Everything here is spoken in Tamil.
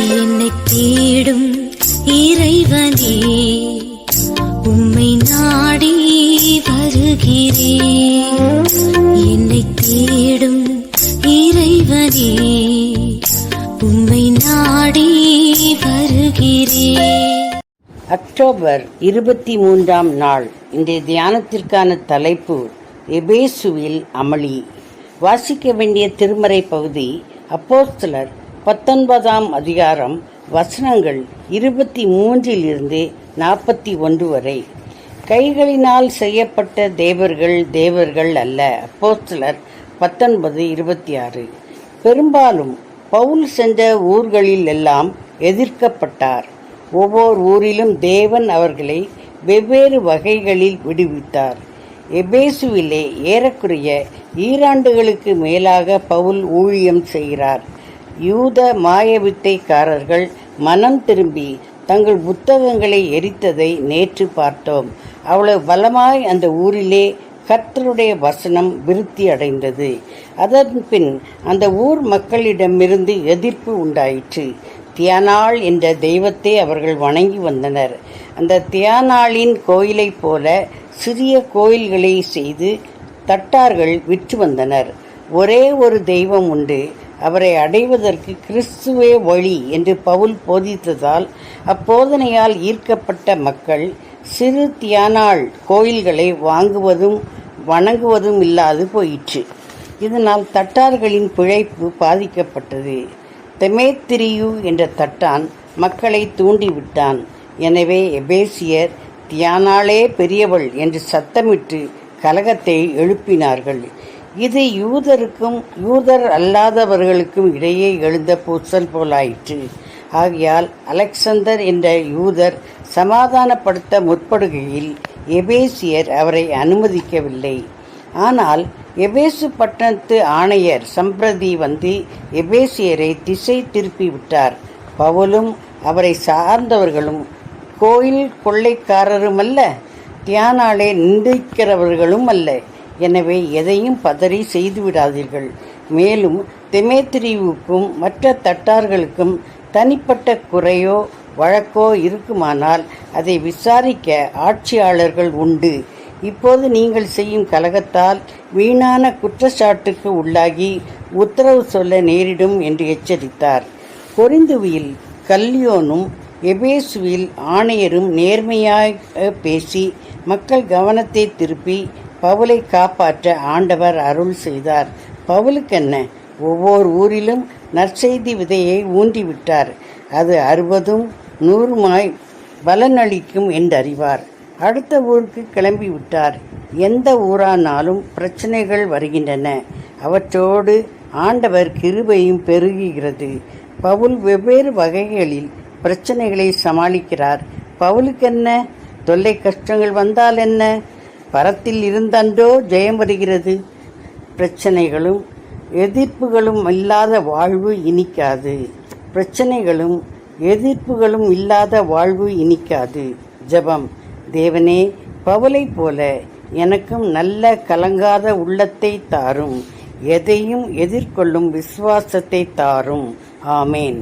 என்னை தேடும் இறைவனே, உம்மை நாடி வருகிறேன். என்னை தேடும் இறைவனே, உம்மை நாடி வருகிறேன். அக்டோபர் 23ஆம் நாள். இன்றைய தியானத்திற்கான தலைப்பு எபேசுவில் அமளி. வாசிக்க வேண்டிய திருமறை பகுதி அப்போஸ்தலர் 19ஆம் அதிகாரம், வசனங்கள் 23 41 வரை. கைகளினால் செய்யப்பட்ட தேவர்கள் அல்ல. அப்போஸ்தலர் 19:26. பெரும்பாலும் பவுல் சென்ற ஊர்களில் எல்லாம் எதிர்க்கப்பட்டார். ஒவ்வொரு ஊரிலும் தேவன் அவர்களை வெவ்வேறு வகைகளில் விடுவித்தார். எபேசுவிலே ஏறக்குறைய 2 ஆண்டுகளுக்கு மேலாக பவுல் ஊழியம் செய்கிறார். யூத மாயவித்தைக்காரர்கள் மனம் திரும்பி தங்கள் புத்தகங்களை எரித்ததை நேற்று பார்த்தோம். அவ்வளவு பலமாய் அந்த ஊரிலே கர்த்தருடைய வசனம் விருத்தி அடைந்தது. அதன் பின் அந்த ஊர் மக்களிடமிருந்து எதிர்ப்பு உண்டாயிற்று. தியானாள் என்ற தெய்வத்தை அவர்கள் வணங்கி வந்தனர். அந்த தியானாளின் கோயிலைப் போல சிறிய கோயில்களை செய்து தட்டார்கள் விற்று வந்தனர். ஒரே ஒரு தெய்வம் உண்டு, அவரை அடைவதற்கு கிறிஸ்துவே வழி என்று பவுல் போதித்ததால் அப்போதனையால் ஈர்க்கப்பட்ட மக்கள் சிறு தியானாள் கோயில்களை வாங்குவதும் வணங்குவதும் இல்லாது போயிற்று. இதனால் தட்டார்களின் பிழைப்பு பாதிக்கப்பட்டது. தெமேத்திரியு என்ற தட்டான் மக்களை தூண்டிவிட்டான். எனவே எபேசியர் தியானாளே பெரியவள் என்று சத்தமிட்டு கலகத்தை எழுப்பினார்கள். இது யூதருக்கும் யூதர் அல்லாதவர்களுக்கும் இடையே எழுந்த பூசல் போலாயிற்று. ஆகையால் அலெக்சாந்தர் என்ற யூதர் சமாதானப்படுத்த முற்படுகையில் எபேசியர் அவரை அனுமதிக்கவில்லை. ஆனால் எபேசு பட்டணத்து ஆணையர் சம்பிரதி வந்து எபேசியரை திசை திருப்பி விட்டார். பவுலும் அவரை சார்ந்தவர்களும் கோயில் கொள்ளைக்காரருமல்ல, தியானாளே நிந்திக்கிறவர்களும் அல்ல. எனவே எதையும் பதறி செய்துவிடாதீர்கள். மேலும் தெமேத்திரிவுக்கும் மற்ற தட்டார்களுக்கும் தனிப்பட்ட குறையோ வழக்கோ இருக்குமானால் அதை விசாரிக்க ஆட்சியாளர்கள் உண்டு. இப்போது நீங்கள் செய்யும் கலகத்தால் வீணான குற்றச்சாட்டுக்கு உள்ளாகி உத்தரவு சொல்ல நேரிடும் என்று எச்சரித்தார். கொரிந்துவில் கல்லியோனும் எபேசுவில் ஆணையரும் நேர்மையாக பேசி மக்கள் கவனத்தை திருப்பி பவுலை காப்பாற்ற ஆண்டவர் அருள் செய்தார். பவுலுக்கென்ன, ஒவ்வொரு ஊரிலும் நற்செய்தி விதையை ஊன்றிவிட்டார். அது 60 100 பலனளிக்கும் என்றறிவார். அடுத்த ஊருக்கு கிளம்பிவிட்டார். எந்த ஊரானாலும் பிரச்சனைகள் வருகின்றன. அவற்றோடு ஆண்டவர் கிருபையும் பெருகுகிறது. பவுல் வெவ்வேறு வகைகளில் பிரச்சனைகளை சமாளிக்கிறார். பவுலுக்கென்ன, தொல்லை கஷ்டங்கள் வந்தால் என்ன, பரத்தில் இருந்தன்றோ ஜெயம் வருகிறது. பிரச்சனைகளும் எதிர்ப்புகளும் இல்லாத வாழ்வு இனிக்காது. பிரச்சனைகளும் எதிர்ப்புகளும் இல்லாத வாழ்வு இனிக்காது. ஜெபம். தேவனே, பவுலை போல எனக்கும் நல்ல கலங்காத உள்ளத்தை தாரும். எதையும் எதிர்கொள்ளும் விசுவாசத்தை தாரும். ஆமேன்.